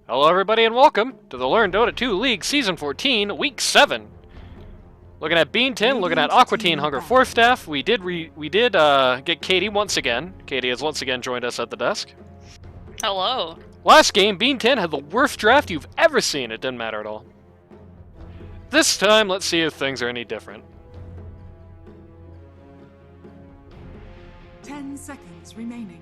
Hello everybody and welcome to the Learn Dota 2 League Season 14, Week 7. Looking at Bean 10, looking at Aqua Teen Hunger Forcestaff, we did get Katie once again. Katie has once again joined us at the desk. Hello. Last game, Bean 10 had the worst draft you've ever seen. It didn't matter at all. This time, let's see if things are any different. 10 seconds remaining.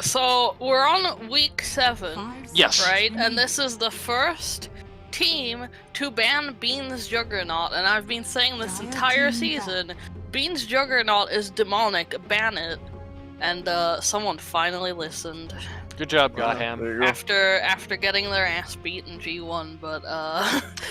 So, we're on week 7, Yes. right? And this is the first team to ban Bean's Juggernaut, and I've been saying this entire season, Bean's Juggernaut is demonic, ban it. And someone finally listened. Good job, Gotham. After getting their ass beat in G1, but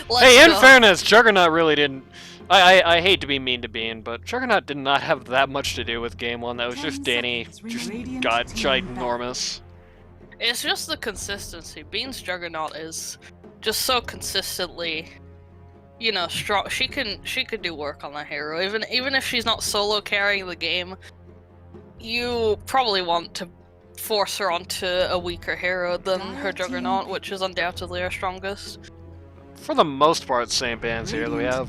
let's Hey, in go. fairness, Juggernaut really didn't... I hate to be mean to Bean, but Juggernaut did not have that much to do with Game 1. That was just Danny just got ginormous. It's just the consistency. Bean's Juggernaut is just so consistently, you know, strong. She could do work on that hero, even if she's not solo carrying the game. You probably want to force her onto a weaker hero than her Juggernaut, which is undoubtedly her strongest. For the most part, same bands here. We have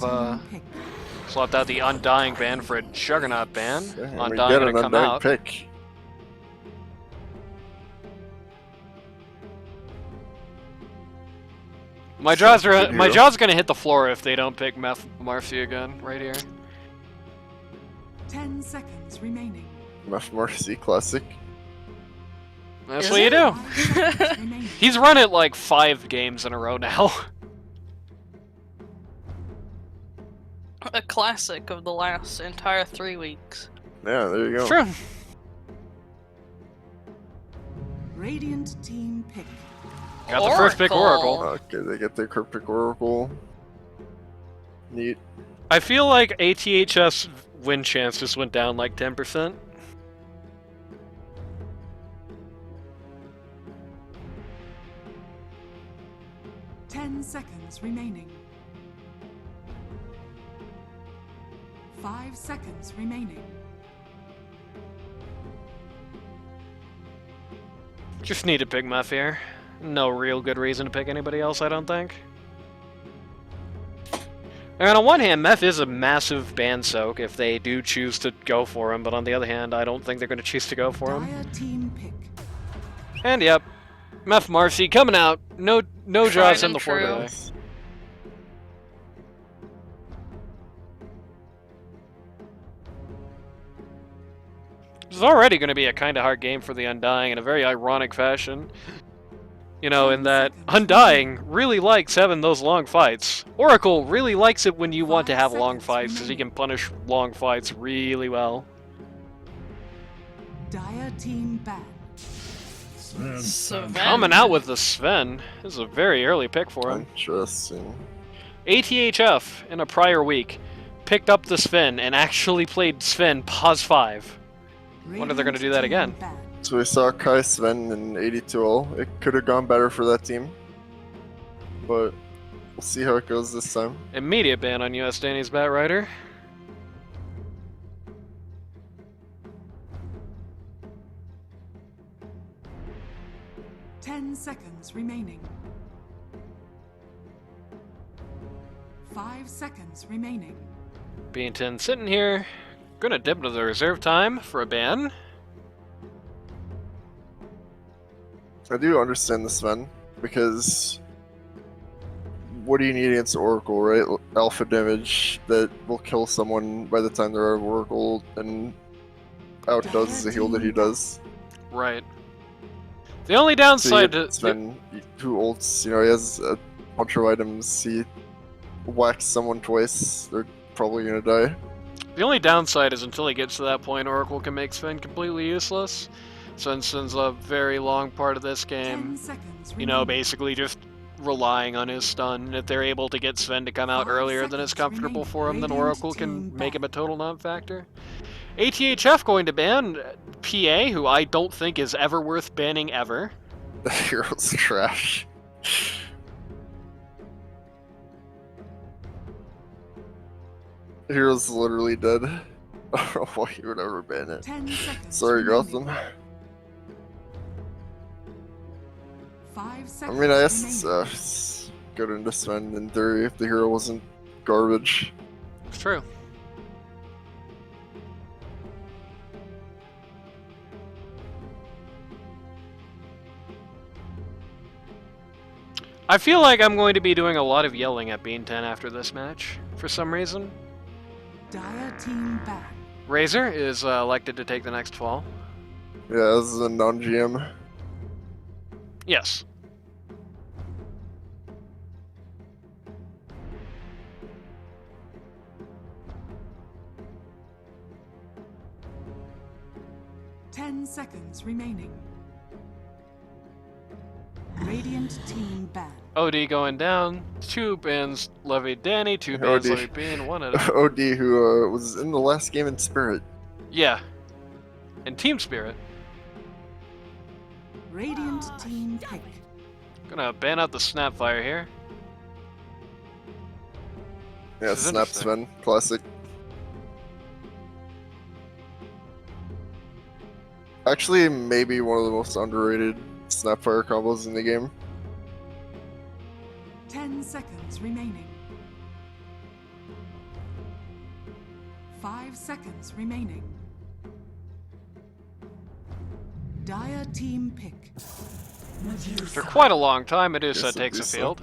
swapped out the Undying ban for a Juggernaut ban. Undying gonna come out. Pick. My jaw's gonna hit the floor if they don't pick Marcy again, right here. 10 seconds remaining. Marcy classic. That's Is what you it? do. 5 seconds remaining. He's run it like 5 games in a row now. A classic of the last entire 3 weeks. Yeah, there you go. True. Radiant team pick. Got the first pick Oracle. Okay, they get their cryptic oracle. Neat. I feel like ATHF's win chance just went down like 10%. Ten seconds remaining. 5 seconds remaining. Just need to pick Meph here. No real good reason to pick anybody else, I don't think. And on one hand, Meph is a massive ban soak if they do choose to go for him, but on the other hand, I don't think they're going to choose to go for him. Dire team pick. And yep, Meph Marcy coming out. No jobs in the true. 4 day. This is already going to be a kind of hard game for the Undying in a very ironic fashion. You know, in that Undying really likes having those long fights. Oracle really likes it when you want to have long fights, because he can punish long fights really well. Dire team ban. Sven. Coming out with the Sven. This is a very early pick for him. Interesting. ATHF, in a prior week, picked up the Sven and actually played Sven pos 5. Wonder they're gonna do that again. So we saw Kai Sven in 82-0. It could have gone better for that team. But we'll see how it goes this time. Immediate ban on US Danny's Batrider. Ten seconds remaining. 5 seconds remaining. Bean 10 sitting here. Gonna dip into the reserve time for a ban. I do understand the Sven, because what do you need against Oracle, right? Alpha damage that will kill someone by the time they're out of Oracle and outdoes the heal that he does. Right. The only downside to Sven, who ults, you know, he has a bunch of items, he whacks someone twice, they're probably gonna die. the only downside is until he gets to that point, Oracle can make Sven completely useless. Since a very long part of this 10 game, seconds you know, remaining. basically just relying on his stun. And if they're able to get Sven to come out 5 earlier than is seconds comfortable remaining. for him, then Radiant Oracle can team make him a back. total non-factor. ATHF going to ban PA, who I don't think is ever worth banning ever. The hero's trash. Hero's literally dead. I don't know why you would ever ban it. 10 seconds Sorry, remaining. Gotham. 5 I seconds mean, I guess remaining. it's good into Sven in theory if the hero wasn't garbage. It's true. I feel like I'm going to be doing a lot of yelling at Bean 10 after this match, for some reason. Dire team back. Razor is elected to take the next fall. Yeah, this is a non-GM. Yes. Ten seconds remaining. Radiant team ban. OD going down. 2 bans levied Danny, 2 bans OD. levied Bean, 1 at a... OD, who was in the last game in Spirit. Yeah. And Team Spirit. Radiant team pick. Gonna ban out the Snapfire here. Yeah, This is Snap interesting. Sven, classic. Actually, maybe one of the most underrated Snapfire combos in the game. 10 seconds remaining. 5 seconds remaining. Dire team pick. For quite a long time, Medusa Yes, takes a Medusa. field.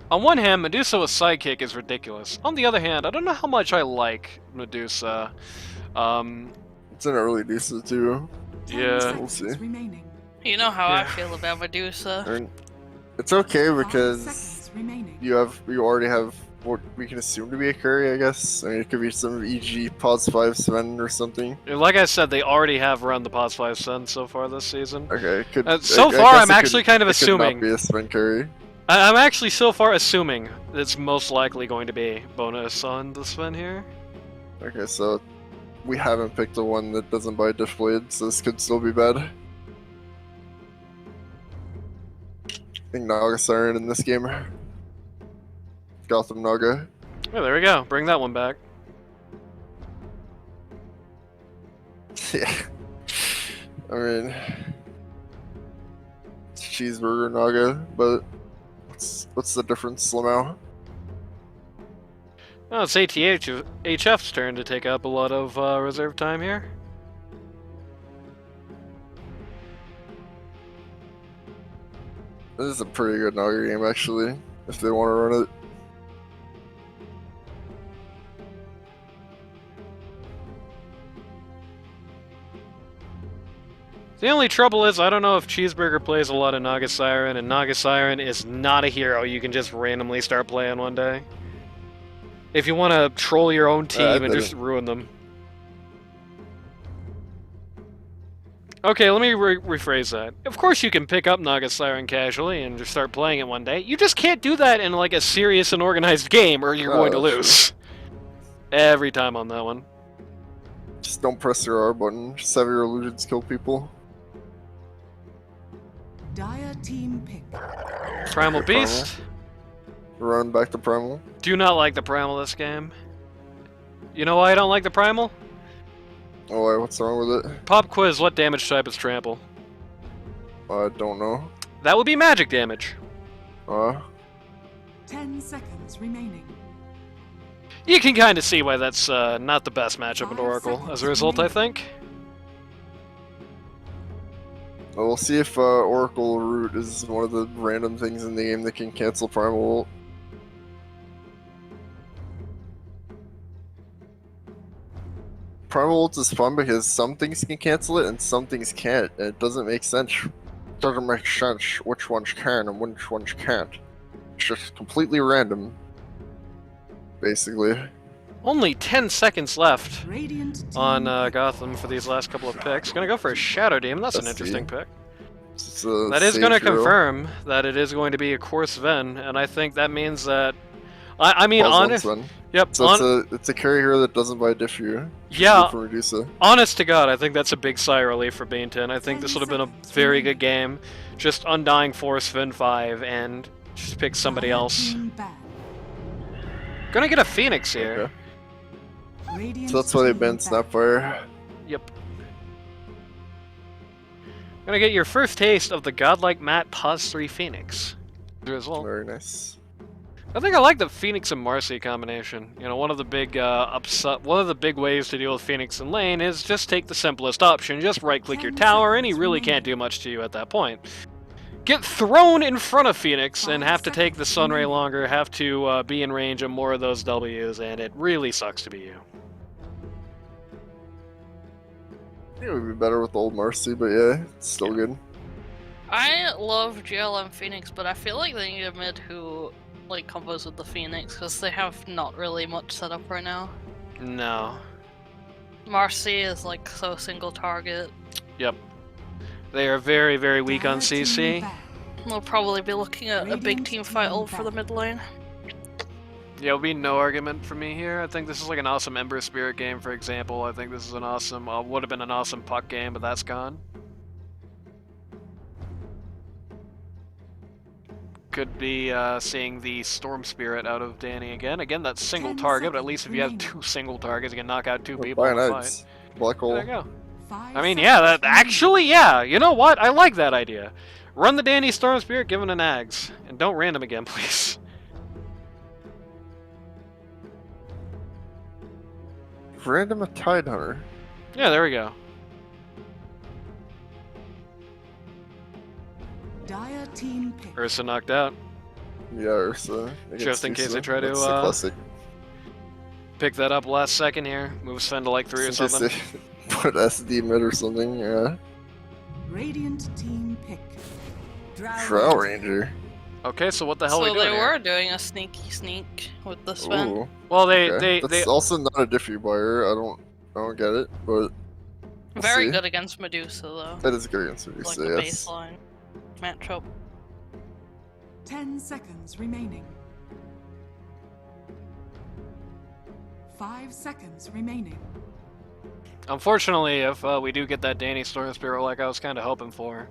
On one hand, Medusa with Sidekick is ridiculous. On the other hand, I don't know how much I like Medusa. It's an early Medusa too. 10 Yeah. seconds We'll see. remaining. You know how I Yeah. feel about Medusa. And it's okay 5 because seconds remaining. you already have what we can assume to be a carry, I guess. I mean, it could be some EG Pos 5 Sven or something. Like I said, they already have run the Pos 5 Sun so far this season. Okay, it could. So I far, guess I'm it actually kind of it could not assuming. be a Sven carry. I'm actually so far assuming it's most likely going to be bonus on the Sven here. Okay, so we haven't picked the one that doesn't buy Dish Blade, so this could still be bad. I think Naga Siren in this game. Gotham Naga. Oh, there we go. Bring that one back. Yeah. I mean, it's Cheeseburger Naga, but what's the difference, Lamau? Oh, it's ATHF's turn to take up a lot of reserve time here. This is a pretty good Naga game, actually, if they want to run it. The only trouble is, I don't know if Cheeseburger plays a lot of Naga Siren, and Naga Siren is not a hero you can just randomly start playing one day. If you want to troll your own team and just ruin them. Okay, let me rephrase that. Of course you can pick up Naga Siren casually and just start playing it one day. You just can't do that in like a serious and organized game or you're going to that's lose. Every time on that one. Just don't press your R button. Just have your illusions kill people. Dire team pick. Primal Primal. Beast. Run back to Primal. Do not like the Primal this game. You know why I don't like the Primal? Oh, wait, what's wrong with it? Pop quiz, what damage type is Trample? I don't know. That would be magic damage. 10 seconds remaining. You can kind of see why that's not the best matchup in 5 Oracle. seconds As a result, I think. Well, we'll see if Oracle Root is one of the random things in the game that can cancel Primal ult. Primal ult is fun because some things can cancel it and some things can't. And it doesn't make sense. Doesn't make sense which ones can and which ones can't. It's just completely random. Basically. Only 10 seconds left Radiant team on pick. Gotham for these last couple of picks. Gonna go for a Shadow Demon. That's an That's interesting the- pick. It's a That is sage going to hero. confirm that it is going to be a Course Ven, and I think that means that... I mean, Pause honest... once, then. Yep, So it's a carry hero that doesn't buy Diffu. yeah, For Medusa. honest to God, I think that's a big sigh of relief for Bainton. I think 10 this would have been a seconds very remaining. good game. Just Undying Force, Ven 5, and just pick somebody Dire else. team ban. Gonna get a Phoenix here. Okay. Radiant So that's why they team banned ban. Snapfire. Yep. Gonna get your first taste of the godlike Matt Pause 3 Phoenix. Drizzle. Very nice. I think I like the Phoenix and Marcy combination. You know, one of the big ways to deal with Phoenix in lane is just take the simplest option. Just right-click your tower, and he really can't do much to you at that point. Get thrown in front of Phoenix and have to take the Sunray longer, have to be in range of more of those W's, and it really sucks to be you. I think it would be better with old Marcy, but yeah, it's still good. I love GLM Phoenix, but I feel like they need a mid who like combos with the Phoenix because they have not really much set up right now. No. Marcy is like so single target. Yep. They are very, very weak on Dire team CC. back. We'll probably be looking at a big Radiant team team fight ult for back. the mid lane. Yeah, it'll be no argument for me here. I think this is like an awesome Ember Spirit game, for example. I think this is an awesome, would have been an awesome puck game, but that's gone. Could be seeing the Storm Spirit out of Danny again. Again, that's single 10 target, but at least if you have remaining. 2 single targets, you can knock out 2 Well, people in a fight. Bayonets. Black hole. There you go. 5 I mean, yeah, that seconds remaining. actually, yeah. You know what? I like that idea. Run the Danny Storm Spirit, give him an Ags. And don't random again, please. Random a Tide Hunter. Yeah, there we go. Dire team pick. Ursa knocked out. Yeah, Ursa. Just in case they try to, That's the classic. Pick that up last second here. Move Sven to like 3 or Just in case something. they put SD mid or something, yeah. Radiant team pick. Drow Ranger. Okay, so what the hell are we So doing they here? were doing a sneaky sneak with the Sven. Ooh. Well, Okay. they That's also not a diffy buyer. I don't get it, but we'll Very see. good against Medusa though. That is good against Like Medusa, the yes. baseline matchup. 10 seconds remaining. 5 seconds remaining. Unfortunately, if we do get that Danny Storm Spirit like I was kind of hoping for,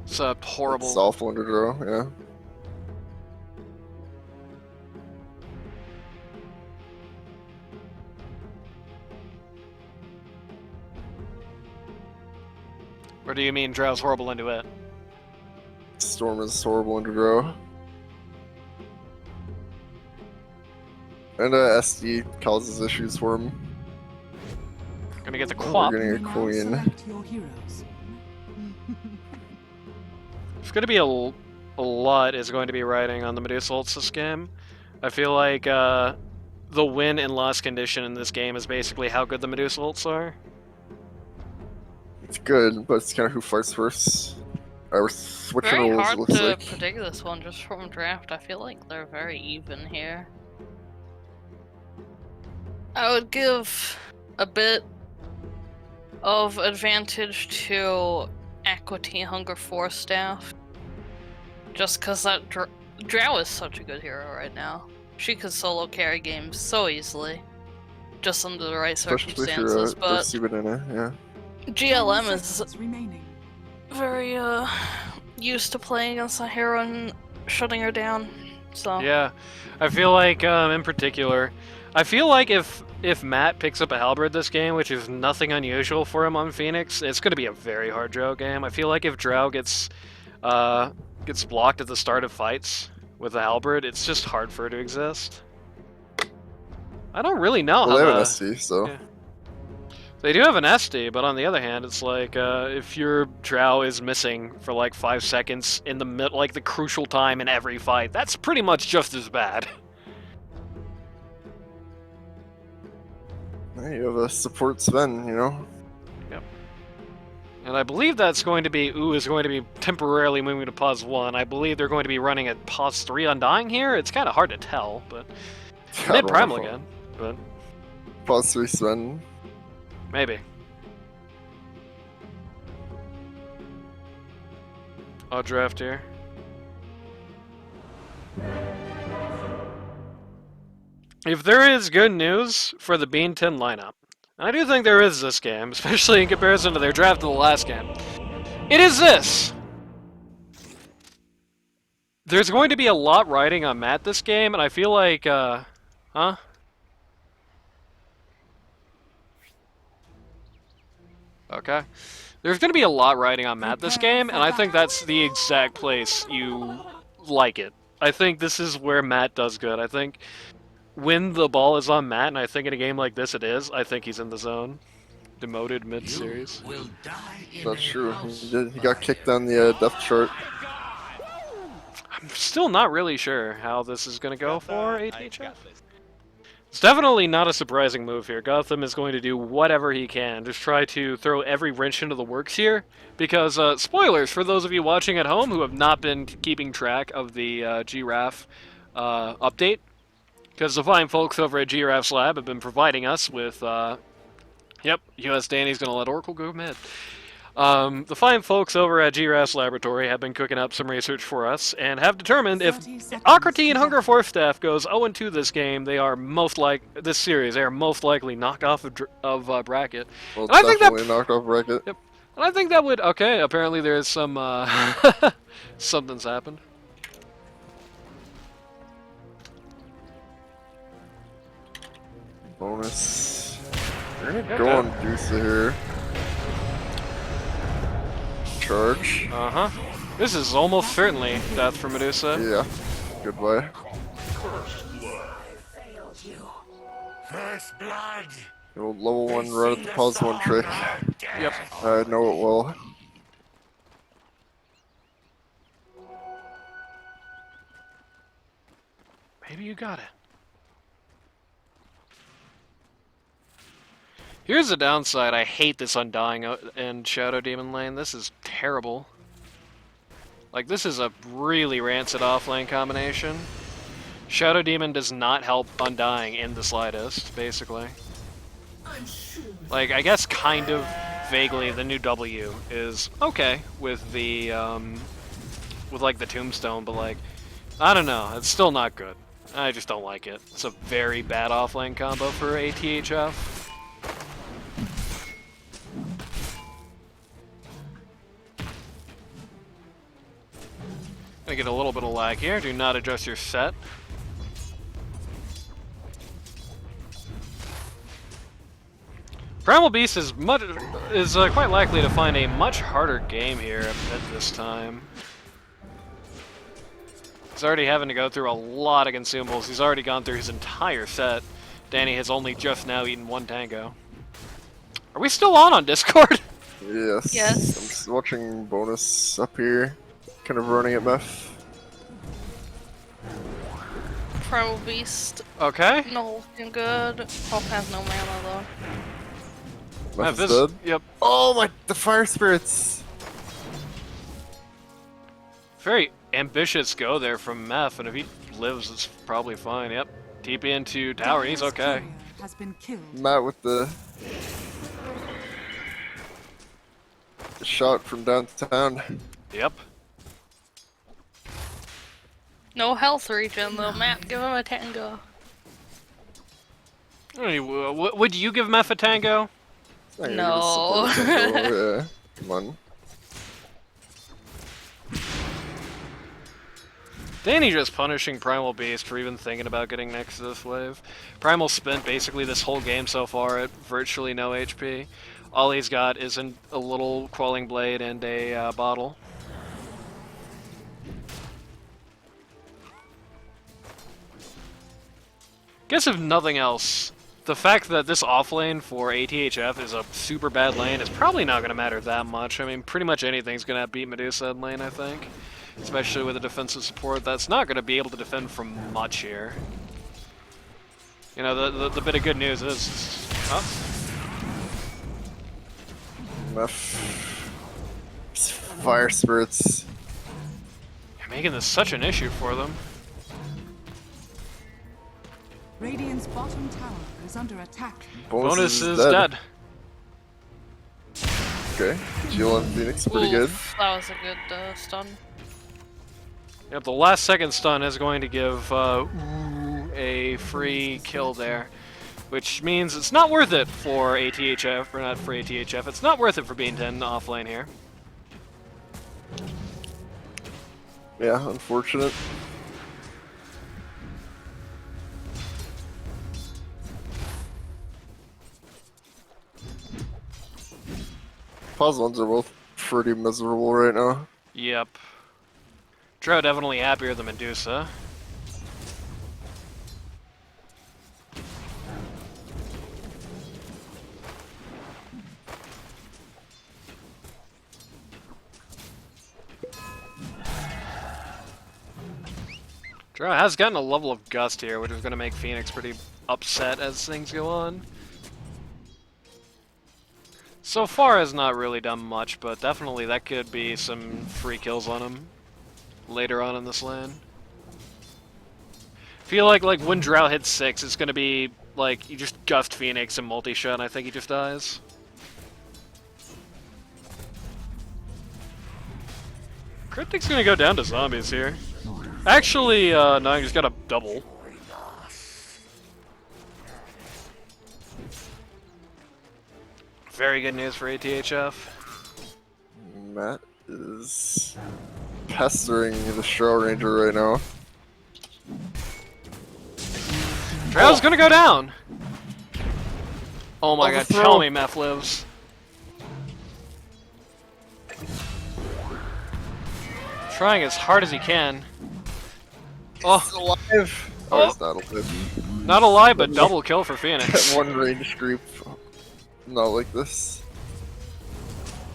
it's a horrible. It's awful under draw, yeah. Or do you mean Drow's horrible into it? Storm is horrible under draw. And SD causes issues for him. Gonna get the We're Quap. getting a Now queen. select your heroes. It's gonna be a lot is going to be riding on the Medusa ults this game. I feel like the win and loss condition in this game is basically how good the Medusa ults are. It's good, but it's kind of who fights first. We're switching Very roles, hard looks to like. predict this one just from draft. I feel like they're very even here. I would give a bit of advantage to Aqua Hunger Forcestaff. Just because that Drow is such a good hero right now. She could solo carry games so easily. Just under the right Especially if circumstances, you're a but Banana, yeah. 10 GLM is seconds remaining. very used to playing against a hero and shutting her down. So Yeah, I feel like in particular, I feel like if Matt picks up a halberd this game, which is nothing unusual for him on Phoenix, it's going to be a very hard Drow game. I feel like if Drow gets blocked at the start of fights with a halberd, it's just hard for her to exist. I don't really know Well, they how have an the- SD, so. yeah. They do have an SD, but on the other hand, it's like if your Drow is missing for like 5 seconds in the like the crucial time in every fight, that's pretty much just as bad. Yeah, you have a support Sven, you know? And I believe that's going to be is going to be temporarily moving to pause 1. I believe they're going to be running at pause 3 Undying here. It's kind of hard to tell, but I mid don't primal know. again, but Pause 3 Sven. maybe. I'll draft here. If there is good news for the Bean 10 lineup, and I do think there is this game, especially in comparison to their draft of the last game, it is this! There's going to be a lot riding on Matt this game, and I feel like, huh? Okay. There's going to be a lot riding on Matt this game, and I think that's the exact place you like it. I think this is where Matt does good. I think when the ball is on Matt, and I think in a game like this it is, I think he's in the zone. Demoted mid-series. That's true. He got kicked on the depth chart. I'm still not really sure how this is going to go for ATHF. It's definitely not a surprising move here. Gotham is going to do whatever he can. Just try to throw every wrench into the works here. Because, spoilers for those of you watching at home who have not been keeping track of the GRAF update. Because the fine folks over at GRAF's lab have been providing us with, yep, US Danny's going to let Oracle go mid. The fine folks over at GRAF's laboratory have been cooking up some research for us and have determined if Aqua and Hunger Forcestaff goes 0-2 this game, they are most this series, they are most likely knocked off of bracket. Well, and I think that knocked off bracket. Yep. And I think that would okay. Apparently there is some something's happened. Bonus. They're gonna go on Deuce here. Charge. Uh-huh. This is almost certainly death for Medusa. Yeah. Goodbye. First blood. The old level 1 run at the pause 1 trick. Yep. I know it well. Maybe you got it. Here's the downside. I hate this Undying and Shadow Demon lane. This is terrible. Like, this is a really rancid offlane combination. Shadow Demon does not help Undying in the slightest, basically. Like, I guess kind of vaguely the new W is okay with the, with, like, the Tombstone, but, like, I don't know. It's still not good. I just don't like it. It's a very bad offlane combo for ATHF. Gonna get a little bit of lag here. Do not adjust your set. Primal Beast is quite likely to find a much harder game here at this time. He's already having to go through a lot of consumables. He's already gone through his entire set. Danny has only just now eaten one tango. Are we still on Discord? Yes. Yes. I'm just watching Bonus up here. Kind of running at Meth. Primal Beast. Okay. No looking good. Pop has no mana though. Meth is dead. Yep. Oh my, the fire spirits! Very ambitious go there from Meth, and if he lives, it's probably fine. Yep. TP into tower, he's okay. Has been killed. Matt with the shot from downtown. Yep. No health regen though. Matt, give him a tango. Would you give Meth a tango? It's not gonna No. give us support tango, yeah. Come on. Danny just punishing Primal Beast for even thinking about getting next to this wave. Primal spent basically this whole game so far at virtually no HP. All he's got is a little Quelling Blade and a bottle. Guess if nothing else, the fact that this offlane for ATHF is a super bad lane is probably not going to matter that much. I mean, pretty much anything's going to beat Medusa in lane, I think. Especially with a defensive support that's not going to be able to defend from much here. You know, the bit of good news is... Oh. Meth. Fire spirits. You're making this such an issue for them. Radiant's bottom tower is under attack. Bonus is dead. Okay. Jill and Phoenix, pretty good. That was a good stun. Yep, the last second stun is going to give a free kill there. Which means it's not worth it for ATHF, or not for ATHF, it's not worth it for being 10 off lane here. Yeah, unfortunate. pause ones are both pretty miserable right now. Yep. Drow definitely happier than Medusa. Drow has gotten a level of gust here, which is going to make Phoenix pretty upset as things go on. So far has not really done much, but definitely that could be some free kills on him later on in this lane. Feel like when Drow hits 6, it's going to be like you just gust Phoenix and multi-shot, and I think he just dies. Cryptic's going to go down to zombies here. Actually, no, he just got a double. Very good news for ATHF. Matt is pestering the Shroud Ranger right now. Drow's gonna go down! Oh my god, Overthrow. tell me Meth lives. Trying as hard as he can. Oh, He's alive! Oh, he's not alive. not alive, but double kill for Phoenix. One range group. Not like this.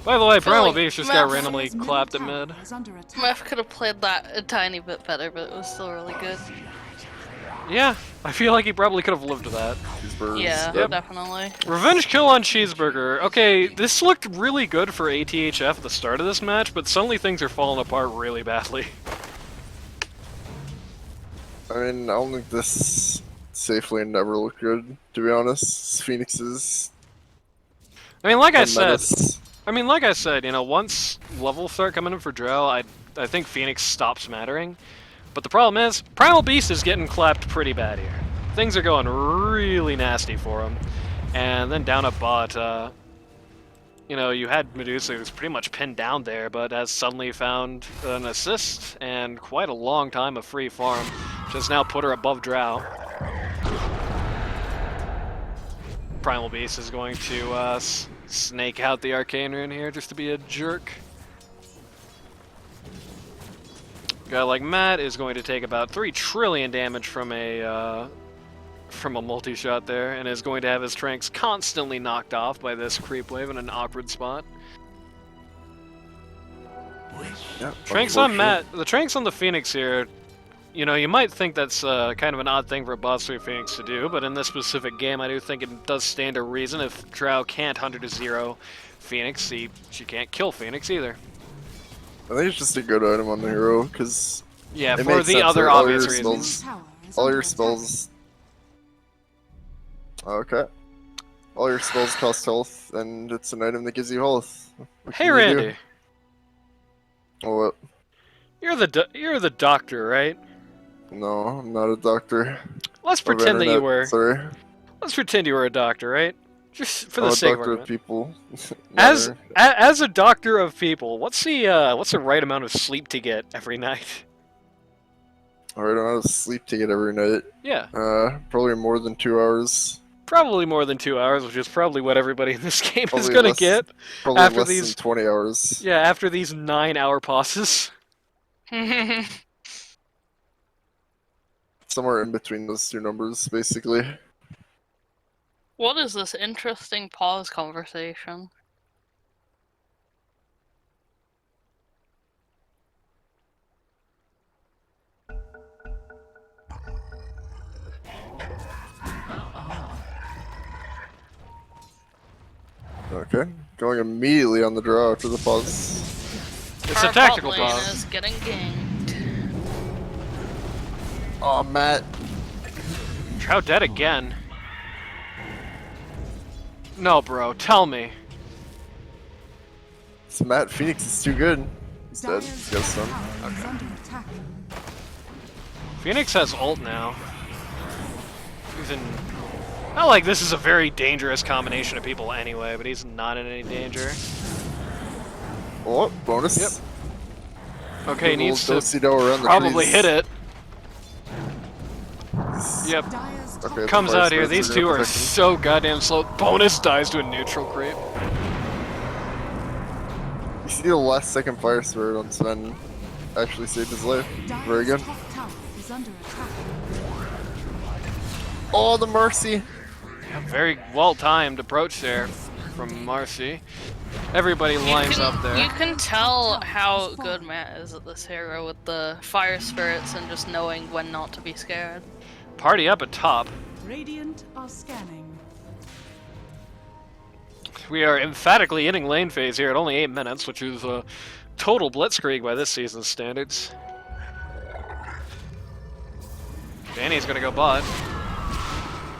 By the way, feel Primal like Beast just got Meth- randomly Dire's middle clapped at tower mid. is under attack. Meth could have played that a tiny bit better, but it was still really good. Yeah, I feel like he probably could have lived to that. Cheeseburgers. Yeah, Yep. definitely. Revenge kill on Cheeseburger. Okay, this looked really good for ATHF at the start of this match, but suddenly things are falling apart really badly. I mean, I don't think this safely never looked good, to be honest. Phoenix is I mean, like I a said, menace. you know, once levels start coming in for Drow, I think Phoenix stops mattering. But the problem is, Primal Beast is getting clapped pretty bad here. Things are going really nasty for him. And then down at bot, you know, you had Medusa who's pretty much pinned down there, but has suddenly found an assist and quite a long time of free farm, which has now put her above Drow. Primal Beast is going to snake out the Arcane Rune here just to be a jerk. Guy like Matt is going to take about 3 trillion damage from a multi-shot there, and is going to have his Tranks constantly knocked off by this creep wave in an awkward spot. Yeah, Tranks on Matt, the Tranks on the Phoenix here, you know, you might think that's kind of an odd thing for a boss 3 Phoenix to do, but in this specific game I do think it does stand to reason. If Drow can't 100-0 Phoenix, she can't kill Phoenix either. I think it's just a good item on the hero, because Yeah, it for makes the sense other that all obvious your reasons. spells- Tower is all under your attack. spells... Okay. All your spells cost health, and it's an item that gives you health. What Hey can you do? Randy, Oh, what? you're the doctor, right? No, I'm not a doctor. Let's of pretend that you internet, were. Sorry. Let's pretend you were a doctor, right? Just for the I'm a sake of doctor of argument. people. As Never. as a doctor of people, what's the right amount of sleep to get every night? Alright, I don't have sleep to get every night. Yeah, Probably more than 2 hours. probably more than 2 hours, which is probably what everybody in this game is Probably gonna less- get. Probably After less these- than 20 hours. Yeah, after these 9-hour pauses. Somewhere in between those two numbers, basically. What is this interesting pause conversation? Okay. Going immediately on the draw after the pause. It's a Our tactical bot lane pause. is getting ganked. Oh, Matt. Trout dead again. No, bro, tell me. It's Matt Phoenix is too good. He's dead. Dire's He's got stun. tower is under attack. Phoenix has ult now. He's in. Not like this is a very dangerous combination of people anyway, but he's not in any danger. Oh, bonus. Yep. Okay, he needs to do-si-do around the probably trees. hit it. Yep. Dire's top Okay, Comes fire out here. spirits These gonna two are protect him. so goddamn slow. Bonus dies to a neutral creep. You see the last second fire spirit on Sven actually saved his life. Very good. Top tower is under attack. Oh, the mercy! Very well-timed approach there from Marcy. Everybody lines up there. You can tell how good Matt is at this hero with the fire spirits and just knowing when not to be scared. Party up at top. Radiant are scanning. We are emphatically ending lane phase here at only 8 minutes, which is a total blitzkrieg by this season's standards. Danny's gonna go bot.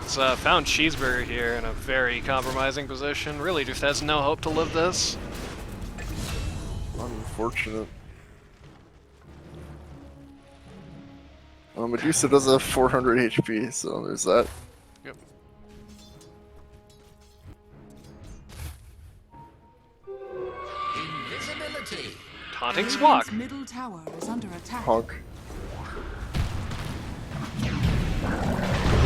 It's found Cheeseburger here in a very compromising position. Really just has no hope to live this. Unfortunate. Medusa does have 400 HP, so there's that. Yep. Invisibility. Taunting Squawk. Radiant's middle tower is under attack. Honk.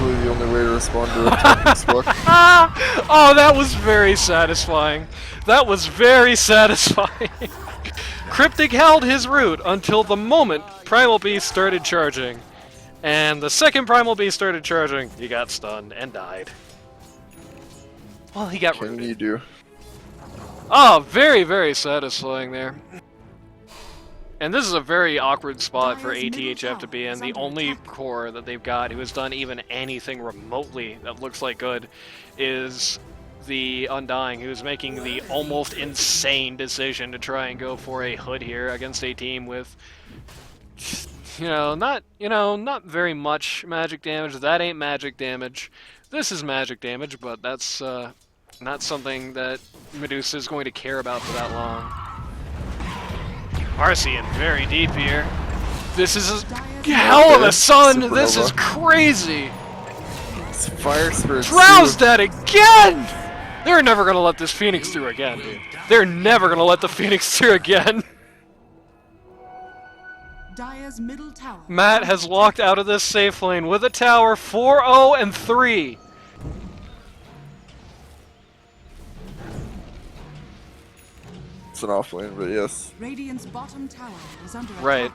Really the only way to respond to a taunting squawk. Oh, that was very satisfying. That was very satisfying. Cryptic held his route until the moment Primal Beast started charging. And the second Primal Beast started charging, he got stunned and died. Well, he got What can rooted. you do? Oh, very, very satisfying there. And this is a very awkward spot for ATHF to be in. The only core that they've got who has done even anything remotely that looks like good is the Undying, who's making the almost insane decision to try and go for a hood here against a team with, not very much magic damage. That ain't magic damage. This is magic damage, but that's not something that Medusa is going to care about for that long. Marcy in very deep here. This is a hell of a sun. This is crazy. It's fire spirit. Drowsed that again. They're never gonna let this Phoenix through again, dude. They're never gonna let the Phoenix through again. Dire's middle tower. Matt has walked out of this safe lane with a tower 4-0 and 3. It's an off lane, but yes. Radiant's bottom tower is under attack. Right.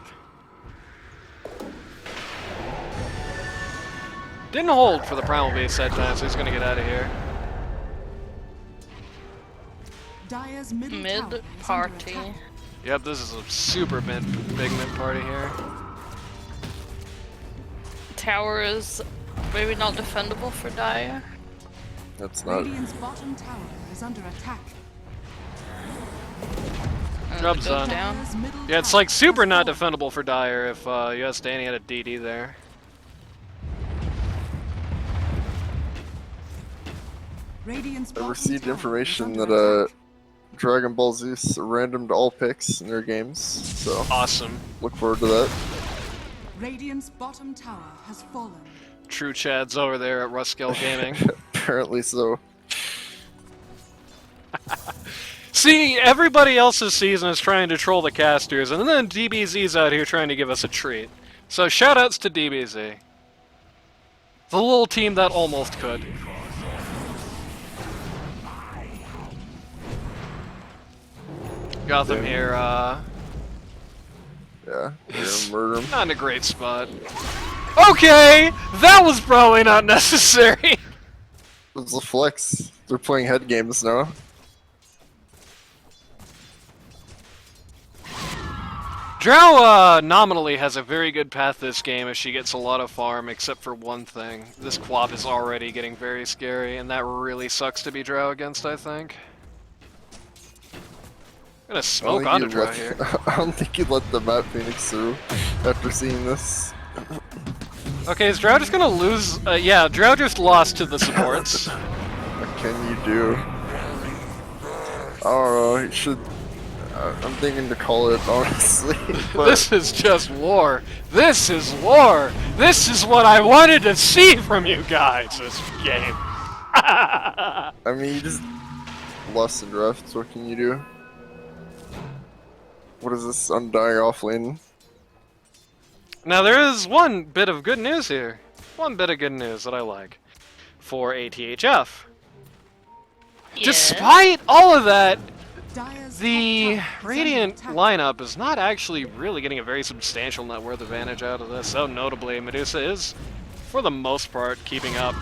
Didn't hold for the Primal Beast that time, so he's gonna get out of here. Dire's middle tower Mid is under party. attack. Yep, this is a super big mid party here. Tower is maybe not defendable for Dire. That's not. Radiant's bottom tower is under attack. And Job's it goes done. down. Dire's middle Yeah, it's tower like super has not fallen. defendable for Dire if US Danny had a DD there. Radiant's I bottom received tower is information under that attack. Dragon Ball Zeus randomed all picks in their games, so Awesome. look forward to that. Radiant's bottom tower has fallen. True Chad's over there at Ruskill Gaming. Apparently so. See, everybody else's season is trying to troll the casters, and then DBZ's out here trying to give us a treat. So shoutouts to DBZ. The little team that almost could. Gotham here, Yeah, you're gonna murder him. not in a great spot. Okay! That was probably not necessary! It's a flex. They're playing head games now. Drow nominally has a very good path this game if she gets a lot of farm, except for one thing. This Quap is already getting very scary, and that really sucks to be Drow against, I think. I'm gonna smoke onto Drow here. I don't think you'd let the Map Phoenix through after seeing this. Okay, is Drow just gonna lose? Yeah, Drow just lost to the supports. What can you do? I don't know, he should... I'm thinking to call it, honestly. But This is just war. This is war. This is what I wanted to see from you guys this game. I mean, you just lost in drafts, what can you do? What is this Undying off lane? Now there is one bit of good news here. One bit of good news that I like for ATHF. Yeah. Despite all of that, Dire's The top tower is Radiant under attack. lineup is not actually really getting a very substantial net worth advantage out of this. So notably, Medusa is, for the most part, keeping up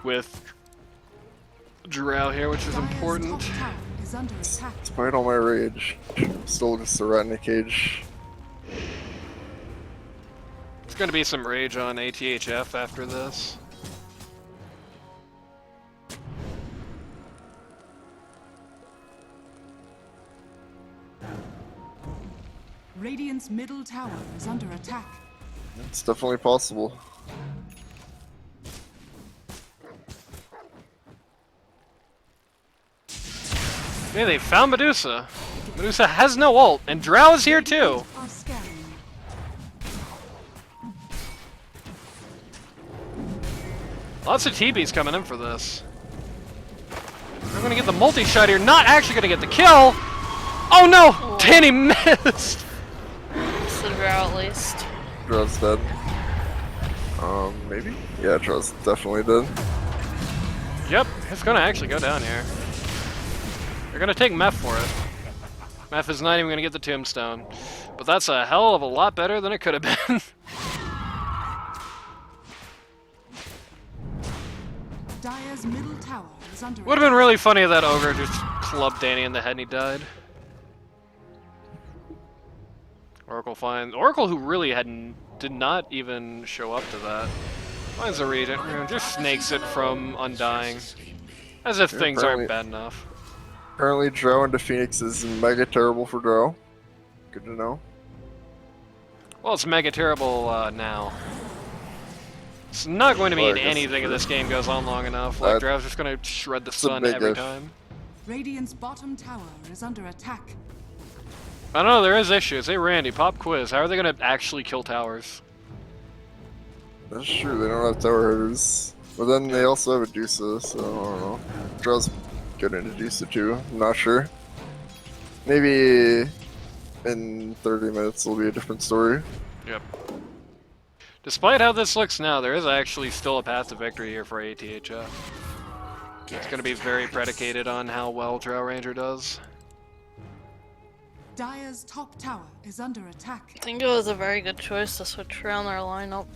with Drow here, which is Dire's important. top tower is under attack. Despite all my rage, still just a rat in a cage. There's going to be some rage on ATHF after this. Radiant's middle tower is under attack. It's definitely possible. Yeah, they found Medusa. Medusa has no ult, and Drow is here too. Are scanning. Lots of TBs coming in for this. We're gonna get the multi-shot here, not actually gonna get the kill! Oh no! Danny missed! So Drow at least. Draw's dead. Maybe? Yeah, Draw's definitely dead. Yep, it's gonna actually go down here. They're gonna take Meph for it. Meph is not even gonna get the tombstone. But that's a hell of a lot better than it could have been. Dire's middle tower is under Would have been really funny if that ogre just clubbed Danny in the head and he died. Oracle finds Oracle, who really did not even show up to that. Finds a regent rune, just snakes it from undying, as if Yeah, things aren't apparently- bad enough. Apparently, Drow into Phoenix is mega terrible for Drow. Good to know. Well, it's mega terrible now. It's not going to Well, mean I guess anything if true. this game goes on long enough. Like, That- Drow's just going to shred the a sun big every if. time. Radiant's bottom tower is under attack. I don't know, there is issues. Hey, Randy, pop quiz. How are they going to actually kill towers? That's true, they don't have tower hitters. But then they also have a Dusa, so I don't know. Draw's good into Dusa too, I'm not sure. Maybe in 30 minutes will be a different story. Yep. Despite how this looks now, there is actually still a path to victory here for ATHF. It's going to be very predicated on how well Drow Ranger does. Dire's top tower is under attack. I think it was a very good choice to switch around our lineup.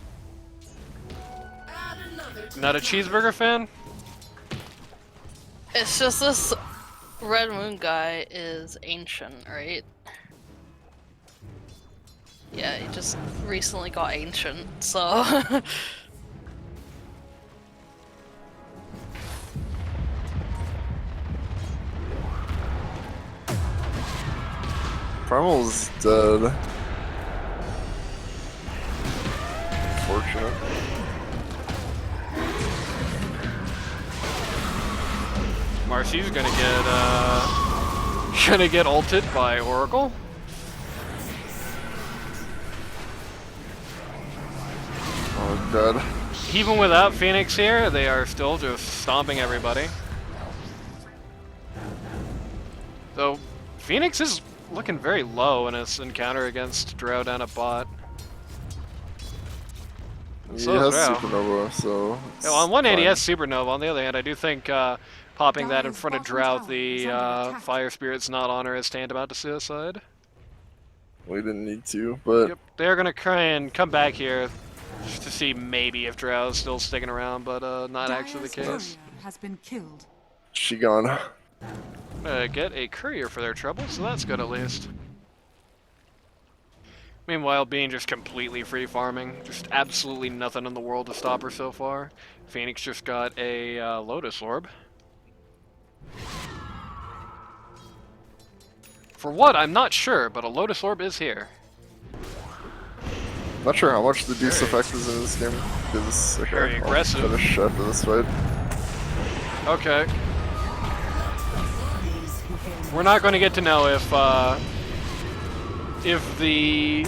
Not a cheeseburger fan? It's just this Red Moon guy is ancient, right? Yeah, he just recently got ancient, so... Primal's dead. Unfortunate. Marcy's gonna get ulted by Oracle. Oh god. Even without Phoenix here, they are still just stomping everybody. Though Phoenix is looking very low in his encounter against Drow down at bot. And He so is has Drow. Supernova, so. Yeah, well, on one hand, he fine. has Supernova. On the other hand, I do think popping that in front of Drow, the Fire Spirit's not honor is tantamount to suicide. We didn't need to, but Yep, they're gonna try and come back here just to see maybe if Drow's still sticking around, but not actually the Dire's case. courier has been killed. she gone. Get a courier for their trouble, so that's good at least. Meanwhile, Bean just completely free farming. Just absolutely nothing in the world to stop her so far. Phoenix just got a Lotus Orb. For what, I'm not sure, but a Lotus Orb is here. Not sure how much the Deuce Very- effect is in this game, because Very aggressive. I'll finish after this fight. Okay. We're not going to get to know if the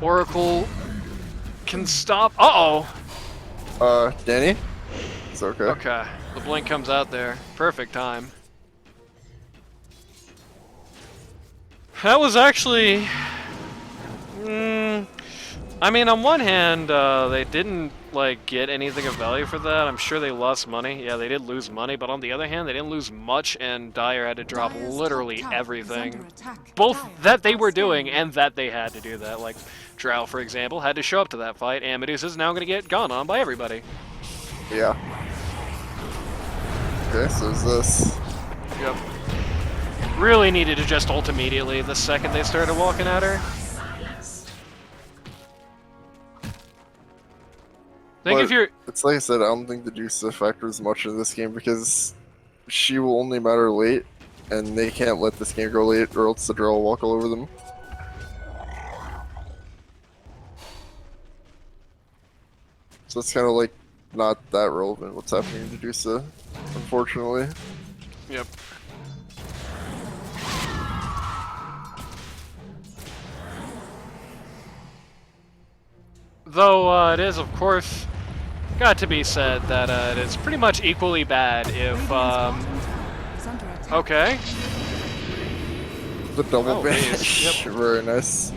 Oracle can stop. Uh-oh. Danny? It's okay. Okay. The blink comes out there. Perfect time. That was actually... I mean, on one hand, they didn't like get anything of value for that. I'm sure they lost money. Yeah, they did lose money, but on the other hand, they didn't lose much, and Dyer had to drop Dyer's literally top tower is everything. under attack. Both Dire that they are were doing scanning. and that they had to do that. Like Drow, for example, had to show up to that fight, and Medusa is now going to get gone on by everybody. Yeah. Okay, so is this. Yep. Really needed to just ult immediately the second they started walking at her. Think But if you're... It's like I said, I don't think the Medusa factors much in this game because she will only matter late, and they can't let this game go late or else the Drow will walk all over them. So it's kind of like not that relevant what's happening to Medusa, unfortunately. Yep. Though it is, of course, got to be said that it is pretty much equally bad if, Radiant's bottom tower is under attack. okay. The double Oh, bash, base, yep. very nice.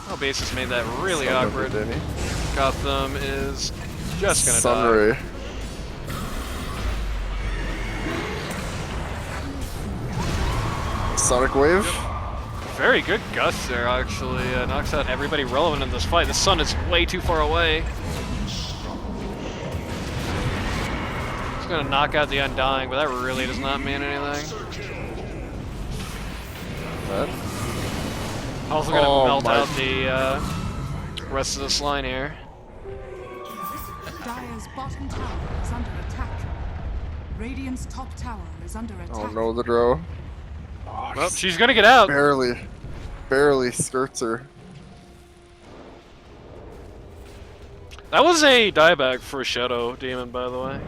Oh, base has made that really Son of a awkward. Denny. Gotham is just gonna die. Sunray. Sonic Wave. Very good gust there, actually. Knocks out everybody relevant in this fight. The sun is way too far away. It's gonna knock out the Undying, but that really does not mean anything. What? Also gonna Oh melt my- out the rest of this line here. Dyer's bottom tower is under attack. Radiant's top tower is under attack. Oh no, the Drow. Oh, Well, she's gonna get out. barely skirts her. That was a dieback for Shadow Demon, by the way.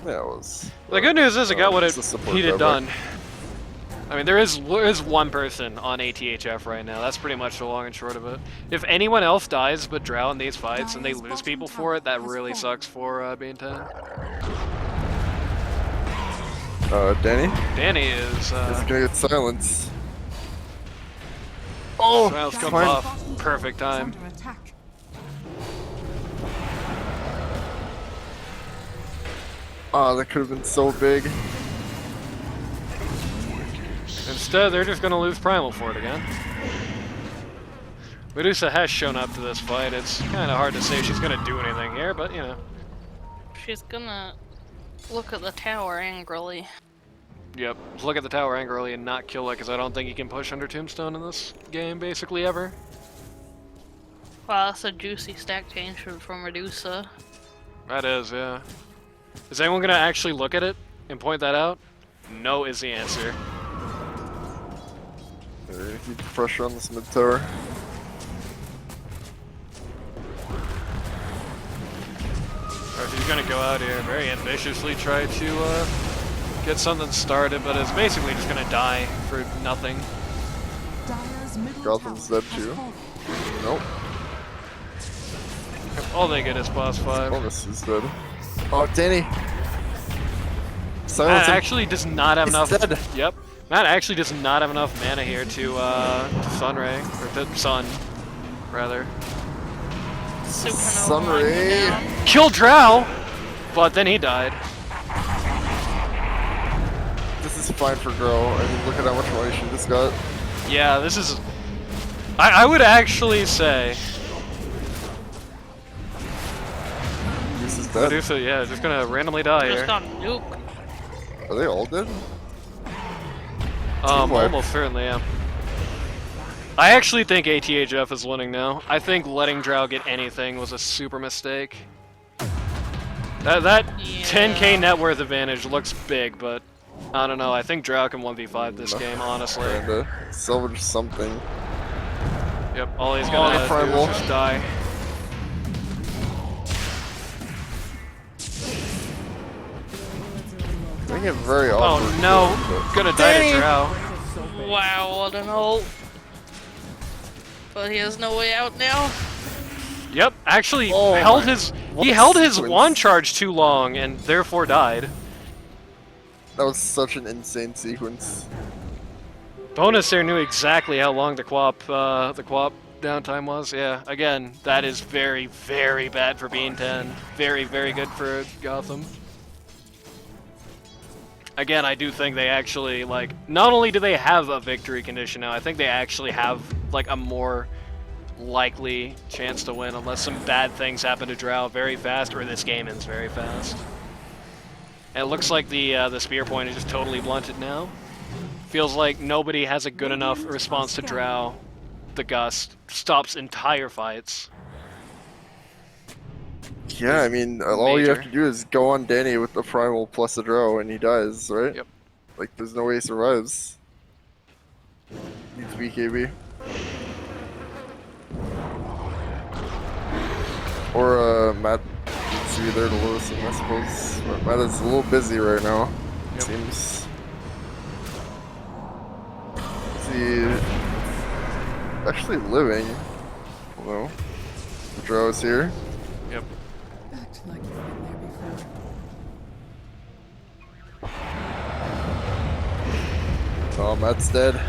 Yeah, it was. The good news is it got what it it's a support needed dieback. done. I mean, there is one person on ATHF right now. That's pretty much the long and short of it. If anyone else dies but Drow in these fights and they lose people for it, that really sucks for being 10. Danny? Danny is, Is gonna get silence. oh, Dyer's comes fine. off. bottom tower Perfect is time. under attack. Oh, that could have been so big. Instead, they're just gonna lose Primal for it again. Medusa has shown up to this fight. It's kind of hard to say she's gonna do anything here, but you know. She's gonna look at the tower angrily. Yep, look at the tower angrily and not kill it, because I don't think you can push under Tombstone in this game, basically, ever. Wow, that's a juicy stack change from Medusa. That is, yeah. Is anyone gonna actually look at it and point that out? No is the answer. They're gonna keep the pressure on this mid tower. Alright, he's gonna go out here, very ambitiously try to get something started, but it's basically just gonna die for nothing. Dyer's middle Gotham's tower dead has too. fallen. Nope. All they get is boss 5. Bonus is dead. Oh, Danny! Matt Silence him. actually does not have He's enough. dead. Yep. Matt actually does not have enough mana here to Sunray, or to Sun, rather. Supernova Sunray. down. Kill Drow, but then he died. This is fine for Grow. I mean, look at how much money she just got. Yeah, this is. I would actually say This is dead. Medusa, yeah, just gonna randomly die Just here. got nuked. Are they all dead? Team wipe. Almost certainly, yeah. I actually think ATHF is winning now. I think letting Drow get anything was a super mistake. That Yeah. 10k net worth advantage looks big, but I don't know. I think Drow can 1v5 this game, honestly. Trying to salvage something. Yep, all he's gonna do Primal. is just die. They get very Oh awkward. no, but- gonna die to Dang! Drow. Wow, what an ult. But he has no way out now. Yep, actually Oh held my- his what he a held his sequence. wand charge too long and therefore died. That was such an insane sequence. Bonus there knew exactly how long the Quap downtime was. Yeah, again, that is very, very bad for being 10. Very, very good for Gotham. Again, I do think they actually, like, not only do they have a victory condition now, I think they actually have, like, a more likely chance to win unless some bad things happen to Drow very fast or this game ends very fast. And it looks like the spear point is just totally blunted now. Feels like nobody has a good enough response to Drow. The Gust stops entire fights. Yeah, I mean, all you have to do is go on Danny with the primal plus a Drow and he dies, right? Yep. Like, there's no way he survives. Needs BKB. Or, Matt needs to be there to lose him, I suppose. But Matt is a little busy right now, it seems. Is he actually living? Hello. The Drow is here. Yep. Act like you've been there before. Oh, Matt's dead.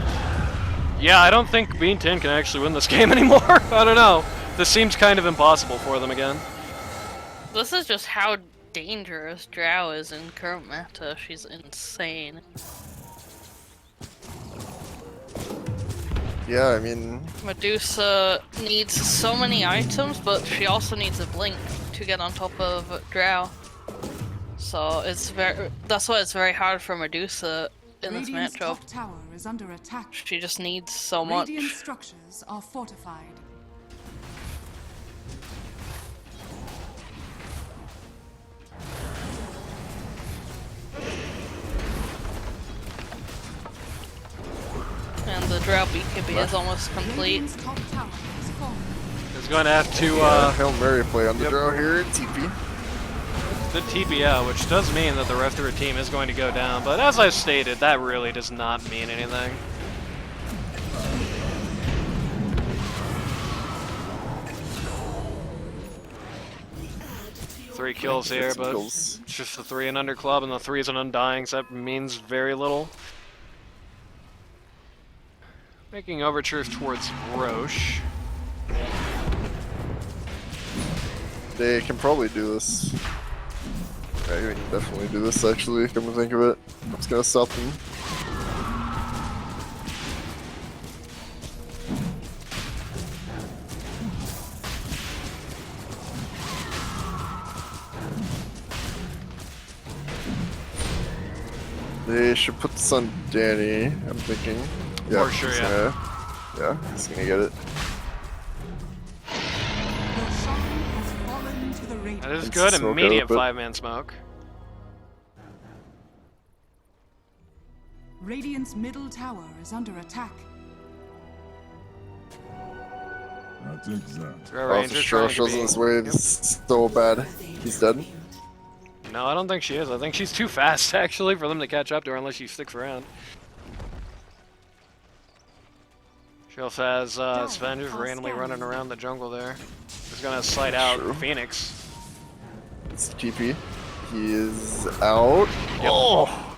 Yeah, I don't think Bean 10 can actually win this game anymore. I don't know. This seems kind of impossible for them again. This is just how dangerous Drow is in current meta. She's insane. Yeah, I mean... Medusa needs so many items, but she also needs a blink to get on top of Drow. So it's that's why it's very hard for Medusa in this Radiant's matchup. top tower is under attack. She just needs so much. Radiant structures are fortified. And the Drow BKB is almost complete. Radiant's top tower is fallen. He's going to have to, Hail Mary play on the Drow here, TP. the TP out, which does mean that the rest of her team is going to go down, but as I stated, that really does not mean anything. Three kills here, but it's just the 3 and under club, and the 3 is an undying, so that means very little. Making overtures towards Roche. They can probably do this. Yeah, they can definitely do this, actually, come to think of it. It's gonna stop them. They should put this on Danny, I'm thinking. Yeah, For sure, he's yeah. He's gonna get it. Your shine has fallen to the radiant. That is It's good, smoke immediate out, but- 5-man smoke. Radiant's middle tower is under attack. That's exact. Throw Oh, Ranger for sure, trying to shows be- in this wave is so bad. He's dead. No, I don't think she is. I think she's too fast, actually, for them to catch up to her unless she sticks around. She also has Sven just randomly running around the jungle there. He's gonna slide out True. Phoenix. It's TP. He is out. Yep. Oh!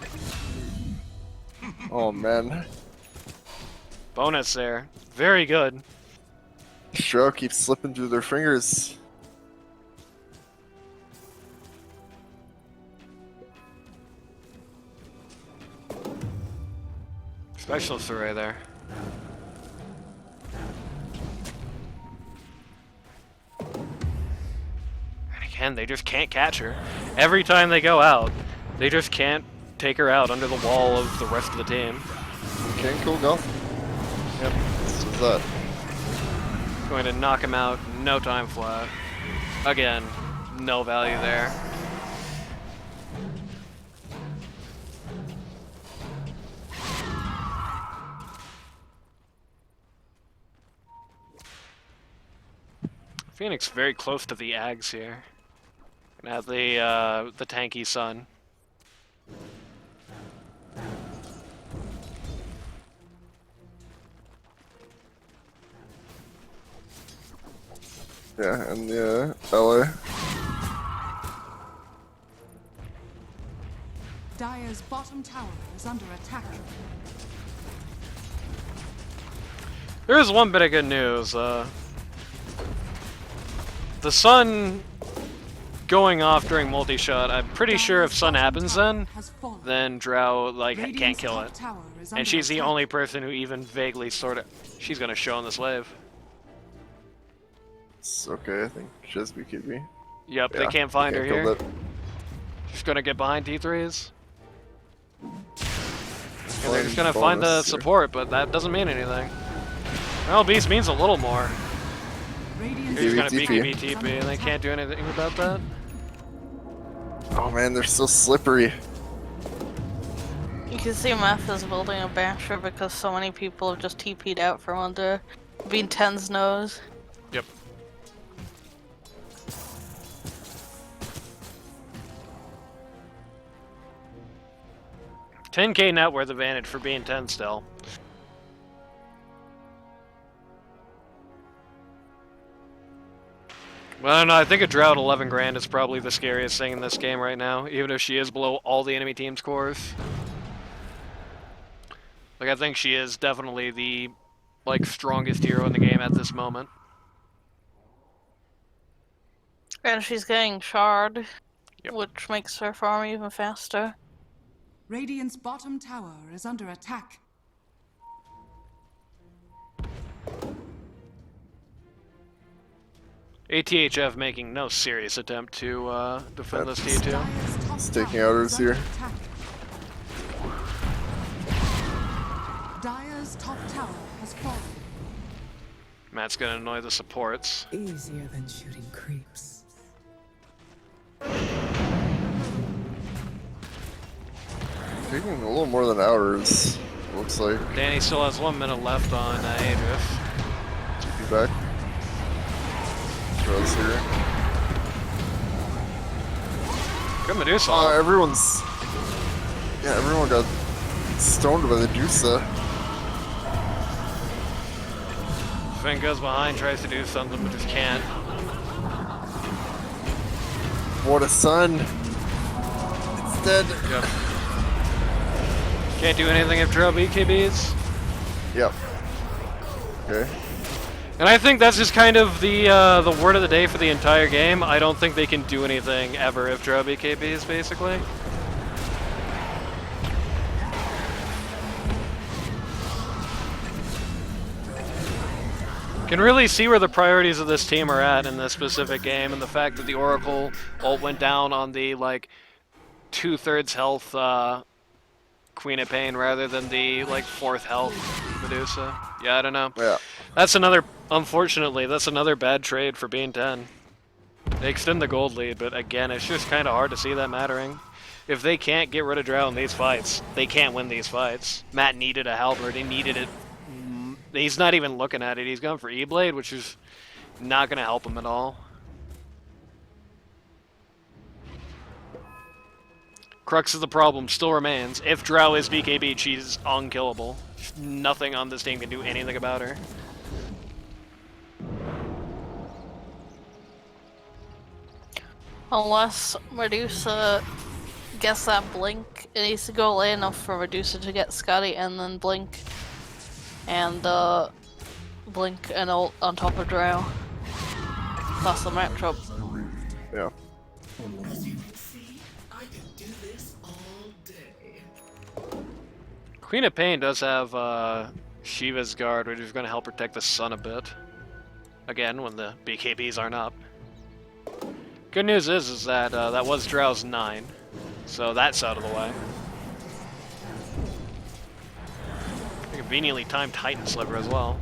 Oh man. Bonus there. Very good. Drow keeps slipping through their fingers. Specialist array there. And again, they just can't catch her. Every time they go out, they just can't take her out under the wall of the rest of the team. Can't kill Gotham. Yep. This is that. Going to knock him out, no time flat. Again, no value there. Phoenix very close to the Ags here. Gonna have the tanky sun. Yeah, and the LA. Dire's bottom tower is under attack. There is one bit of good news. The sun going off during multi-shot, I'm pretty sure if sun happens then Drow, like, can't kill it. And she's the only person who even vaguely sort of... She's gonna show on this wave. It's okay, I think she has BKB. Yep, Yeah, they can't find her kill here. that. She's gonna get behind T3s. And they're just Fun gonna find the bonus here. support, but that doesn't mean anything. Well, Beast means a little more. Radiant's They're just gonna TP. BKB TP, and they can't do anything about that. Oh man, they're so slippery. You can see Meth is building a basher because so many people have just TP'd out from under Bean 10's nose. Yep. $10K net worth advantage for being 10 still. Well, I don't know, I think a Drow at 11 grand is probably the scariest thing in this game right now, even if she is below all the enemy team's cores. Like, I think she is definitely the, like, strongest hero in the game at this moment. And she's getting shard, Yep. which makes her farm even faster. Radiant's bottom tower is under attack. ATHF making no serious attempt to defend this T2. Dire's top It's taking tower outers is here. under attack. Dire's top tower has fallen. Matt's gonna annoy the supports. Easier than shooting creeps. Taking a little more than hours, looks like. Danny still has 1 minute left on ATHF. TP back. Drow's here. Good Medusa. Everyone's... Yeah, everyone got stoned by the Medusa. Finn goes behind, tries to do something, but just can't. What a sun! It's dead. Yep. Can't do anything if Drow BKBs. Yep. Okay. And I think that's just kind of the word of the day for the entire game. I don't think they can do anything ever if Drow BKBs, basically. Can really see where the priorities of this team are at in this specific game, and the fact that the Oracle ult went down on the, like, 2/3 health Queen of Pain rather than the, like, 4th health Medusa. Yeah, I don't know. Yeah. That's another, unfortunately, that's another bad trade for being 10. They extend the gold lead, but again, it's just kind of hard to see that mattering. If they can't get rid of Drow in these fights, they can't win these fights. Matt needed a halberd, he needed it. He's not even looking at it, he's going for E-Blade, which is not going to help him at all. Crux of the problem still remains. If Drow is BKB, she's unkillable. Nothing on this team can do anything about her. Unless Medusa gets that blink, it needs to go late enough for Medusa to get Scotty and then blink. And blink and ult on top of Drow. That's the matchup. Yeah. Queen of Pain does have Shiva's Guard, which is going to help protect the sun a bit. Again, when the BKBs aren't up. Good news is that that was Drow's 9, so that's out of the way. Conveniently timed Titan Sliver as well.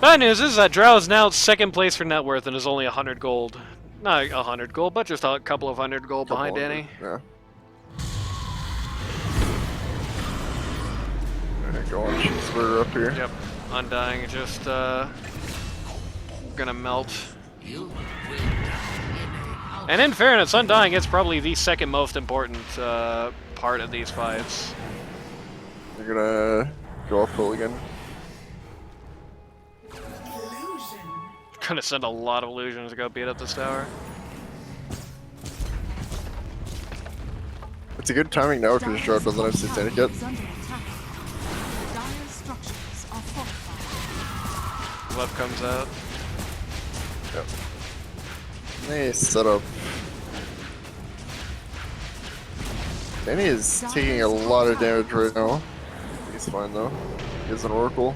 Bad news is that Drow is now 2nd place for net worth and is only 100 gold. Not 100 gold, but just a couple of 100 gold behind Danny. Yeah. Alright, go on, cheeseburger up here. Yep, Undying just gonna melt. And in fairness, Undying is probably the 2nd most important part of these fights. They're gonna go uphill again. Gonna send a lot of illusions to go beat up this tower. It's a good timing now because Shroud doesn't have Satanic yet. Is under attack. Left comes out. Yep. Nice setup. Danny is taking a lot of damage right now. He's fine though. He has an Oracle.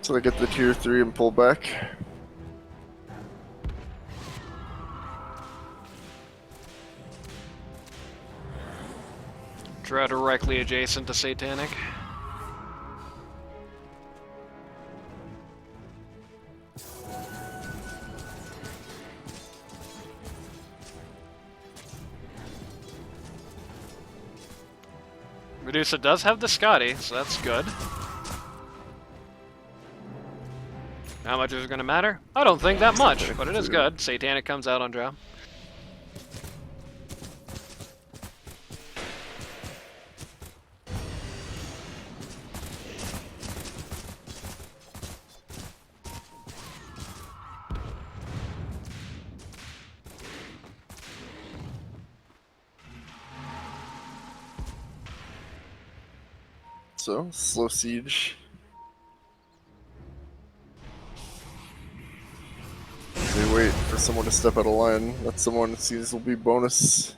So they get the tier 3 and pull back. Draw directly adjacent to Satanic. Medusa does have the Scotty, so that's good. How much is it going to matter? I don't think that much, but it is good. Satanic comes out on draw. So, slow siege. They wait for someone to step out of line. That someone sees will be bonus.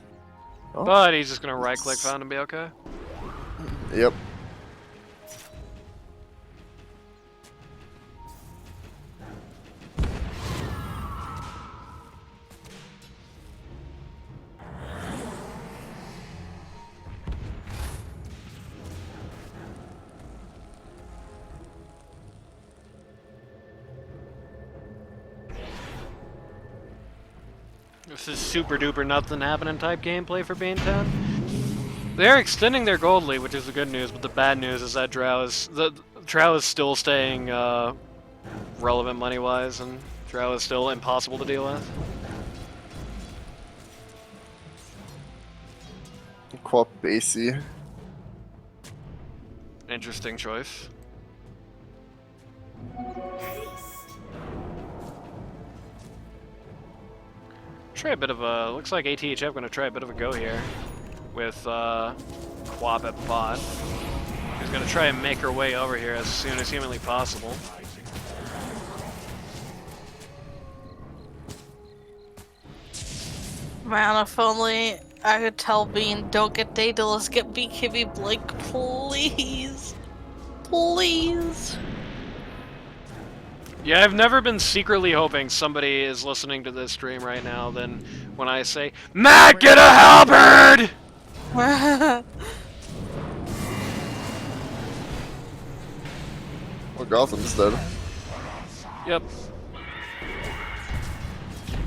Oh, But he's just going to right-click found and be okay. yep. This is super duper nothing happening type gameplay for Bane 10. They're extending their gold lead, which is the good news, but the bad news is that Drow is still staying relevant money-wise, and Drow is still impossible to deal with. Quap Basie. Interesting choice. Try a bit of a. Looks like ATHF going to try a bit of a go here with Quap at bot. He's going to try and make her way over here as soon as humanly possible. Man, if only I could tell Bean, don't get Data, let's get BKB Blake, please. Please. Yeah, I've never been secretly hoping somebody is listening to this stream right now than when I say, Matt, get a halberd! Well, Gotham's dead. Yep.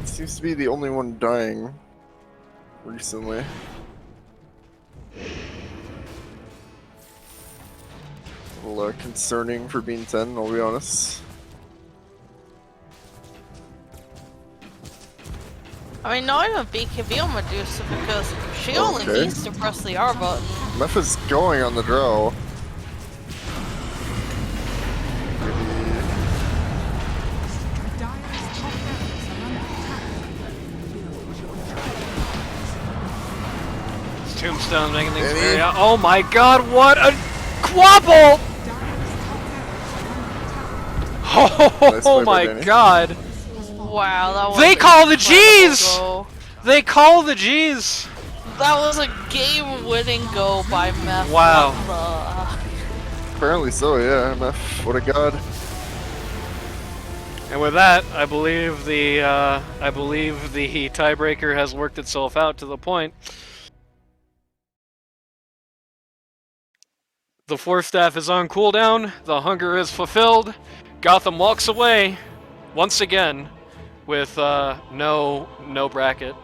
Seems to be the only one dying recently. A little concerning for being 10, I'll be honest. I mean, not even BKB on Medusa because she only Okay. needs to press the R button. Meph is going on the draw. Dire's top barracks are under attack. Tombstone making things Any? very. Oh my god, what a quabble! Dire's top barracks are under attack. Oh, play by my Danny. god! Wow, that was They an call the incredible Gs! go. They call the G's! That was a game-winning go by Meth. Wow. Apparently so, yeah. Meph, what a god. And with that, I believe the tiebreaker has worked itself out to the point. The Forcestaff is on cooldown, the hunger is fulfilled, Gotham walks away, once again, with no bracket.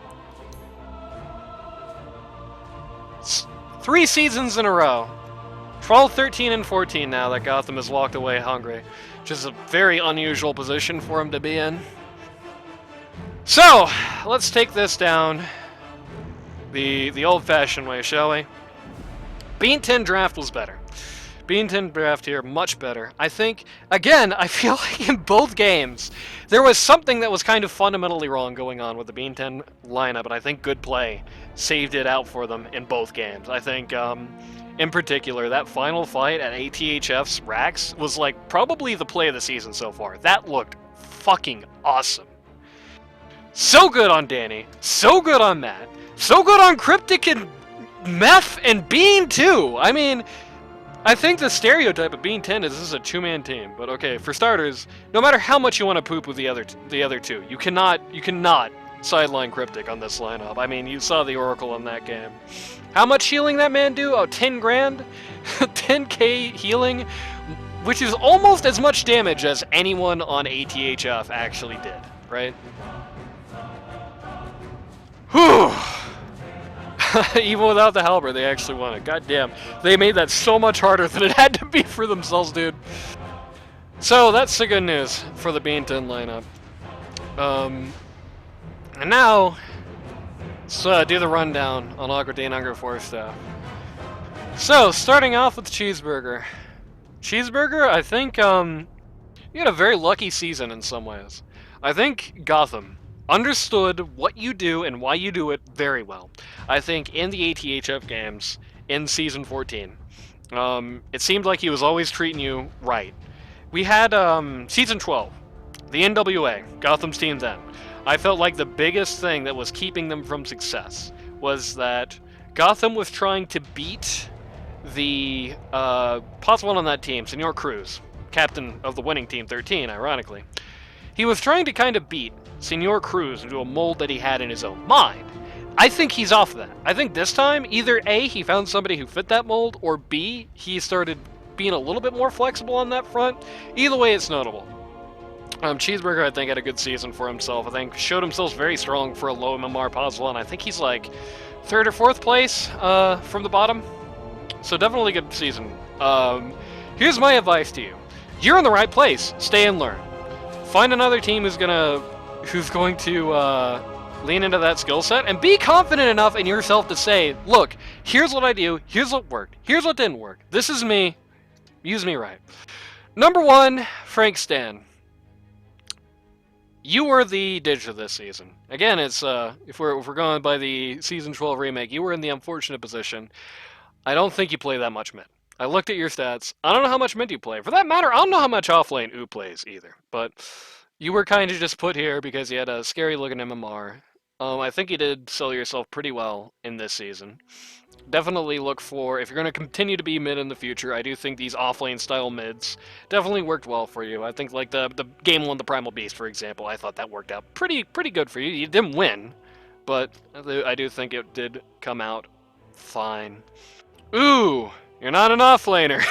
3 seasons in a row. 12, 13, and 14 now that Gotham has walked away hungry. Which is a very unusual position for him to be in. So, let's take this down the old-fashioned way, shall we? Bean 10 draft was better. Bean 10 draft here, much better. I think, again, I feel like in both games, there was something that was kind of fundamentally wrong going on with the Bean 10 lineup, and I think good play saved it out for them in both games. I think in particular, that final fight at ATHF's Rax was like probably the play of the season so far. That looked fucking awesome. So good on Danny, so good on Matt, so good on Cryptic and Meth and Bean too. I mean, I think the stereotype of Bean 10 is this is a two-man team, but okay, for starters, no matter how much you want to poop with the other two, you cannot sideline Cryptic on this lineup. I mean, you saw the Oracle in that game. How much healing that man do? Oh, 10 grand? 10k healing, which is almost as much damage as anyone on ATHF actually did, right? Whew! Even without the halberd, they actually won it. God damn. They made that so much harder than it had to be for themselves, dude. So, that's the good news for the Bean 10 lineup. And now, let's do the rundown on Aqua Hunger Forcestaff. So, starting off with Cheeseburger. Cheeseburger, I think, you had a very lucky season in some ways. I think Gotham understood what you do and why you do it very well. I think in the ATHF games, in Season 14, it seemed like he was always treating you right. We had Season 12, the NWA, Gotham's team then. I felt like the biggest thing that was keeping them from success was that Gotham was trying to beat the possible one on that team, Senor Cruz, captain of the winning Team 13, ironically. He was trying to kind of beat Senor Cruz into a mold that he had in his own mind. I think he's off that. I think this time, either A, he found somebody who fit that mold, or B, he started being a little bit more flexible on that front. Either way, it's notable. Cheeseburger, I think, had a good season for himself. I think showed himself very strong for a low MMR puzzle, and I think he's like 3rd or 4th place from the bottom. So definitely a good season. Here's my advice to you. You're in the right place. Stay and learn. Find another team who's going to lean into that skill set, and be confident enough in yourself to say, look, here's what I do, here's what worked, here's what didn't work. This is me. Use me right. Number 1, Frank Stan. You were the Digital this season. Again, it's if we're going by the Season 12 remake, you were in the unfortunate position. I don't think you play that much mid. I looked at your stats. I don't know how much mid you play. For that matter, I don't know how much offlane U plays either. But you were kind of just put here because you had a scary-looking MMR. I think you did sell yourself pretty well in this season. Definitely look for, if you're going to continue to be mid in the future, I do think these offlane style mids definitely worked well for you. I think like the game 1, the Primal Beast, for example, I thought that worked out pretty good for you. You didn't win, but I do think it did come out fine. Ooh, you're not an offlaner.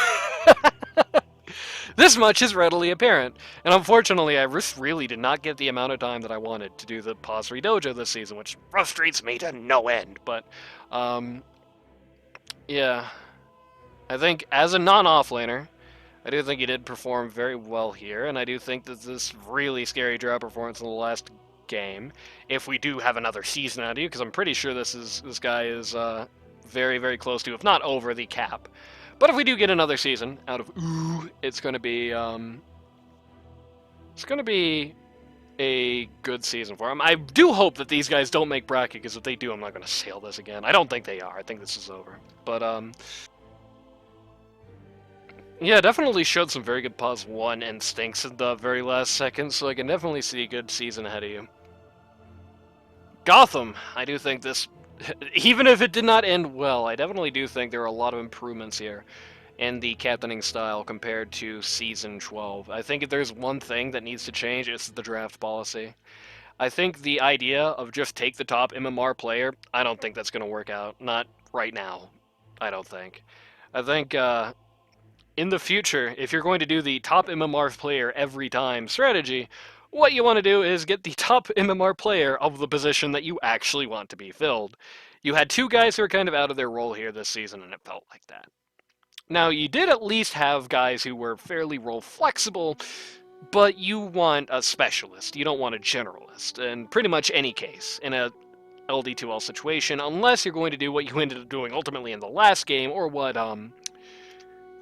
This much is readily apparent, and unfortunately I just really did not get the amount of time that I wanted to do the Pause 3 Dojo this season, which frustrates me to no end, but, yeah. I think as a non-offlaner, I do think he did perform very well here, and I do think that this really scary draw performance in the last game, if we do have another season out of you, because I'm pretty sure this guy is, very, very close to, if not over, the cap. But if we do get another season out of it's going to be a good season for him. I do hope that these guys don't make bracket, because if they do, I'm not going to sail this again. I don't think they are. I think this is over. But yeah, definitely showed some very good Pause 1 instincts in the very last second, so I can definitely see a good season ahead of you. Gotham, I do think this, even if it did not end well, I definitely do think there are a lot of improvements here in the captaining style compared to Season 12. I think if there's one thing that needs to change, it's the draft policy. I think the idea of just take the top MMR player, I don't think that's going to work out. Not right now, I don't think. I think in the future, if you're going to do the top MMR player every time strategy, what you want to do is get the top MMR player of the position that you actually want to be filled. You had 2 guys who are kind of out of their role here this season, and it felt like that. Now, you did at least have guys who were fairly role flexible, but you want a specialist. You don't want a generalist, in pretty much any case, in a LD2L situation, unless you're going to do what you ended up doing ultimately in the last game, or what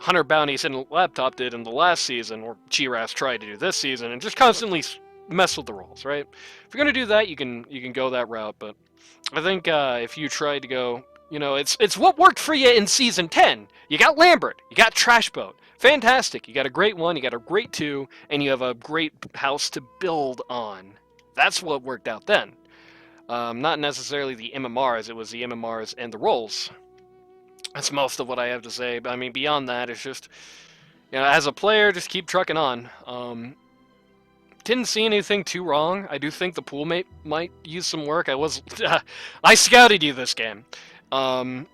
Hunter Bounties and Laptop did in the last season, or Chiras tried to do this season, and just constantly mess with the roles, right? If you're going to do that, you can go that route, but I think if you try to go You know, it's what worked for you in Season 10. You got Lambert, you got Trashboat. Fantastic. You got a great 1, you got a great 2, and you have a great house to build on. That's what worked out then. Not necessarily the MMRs, it was the MMRs and the roles. That's most of what I have to say. But I mean, beyond that, it's just, you know, as a player, just keep trucking on. Didn't see anything too wrong. I do think the pool might use some work. I scouted you this game. I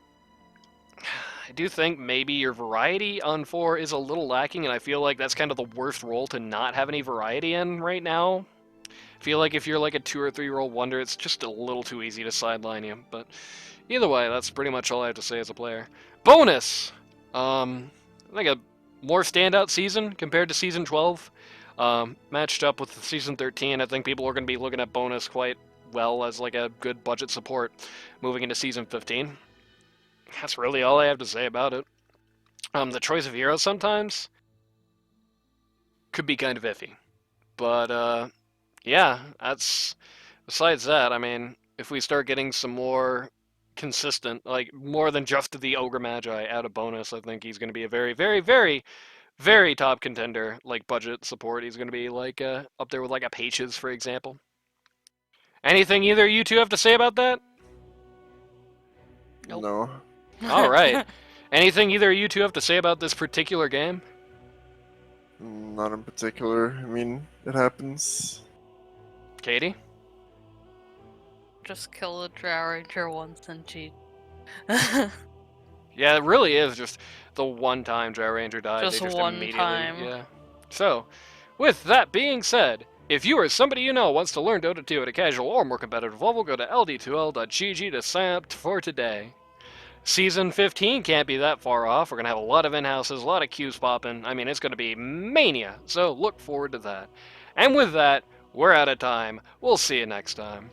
do think maybe your variety on 4 is a little lacking, and I feel like that's kind of the worst role to not have any variety in right now. I feel like if you're like a 2 or 3 role wonder, it's just a little too easy to sideline you. But either way, that's pretty much all I have to say as a player. Bonus! I think a more standout season compared to Season 12. Matched up with Season 13, I think people are going to be looking at Bonus quite well as like a good budget support moving into Season 15. That's really all I have to say about it. The choice of heroes sometimes could be kind of iffy. But, yeah, that's... Besides that, I mean, if we start getting some more consistent, like, more than just the Ogre Magi out of Bonus, I think he's going to be a very, very, very, very top contender, like, budget support. He's going to be, like, up there with, like, a Pages, for example. Anything either of you two have to say about that? Nope. No. Alright. Anything either of you two have to say about this particular game? Not in particular. I mean, it happens. Katie? Just kill the Drow Ranger once and cheat. Yeah, it really is just the one time Drow Ranger died. Just they just one immediately, time. Yeah. So, with that being said, if you or somebody you know wants to learn Dota 2 at a casual or more competitive level, go to ld2l.gg to sign up for today. Season 15 can't be that far off. We're going to have a lot of in-houses, a lot of queues popping. I mean, it's going to be mania, so look forward to that. And with that, we're out of time. We'll see you next time.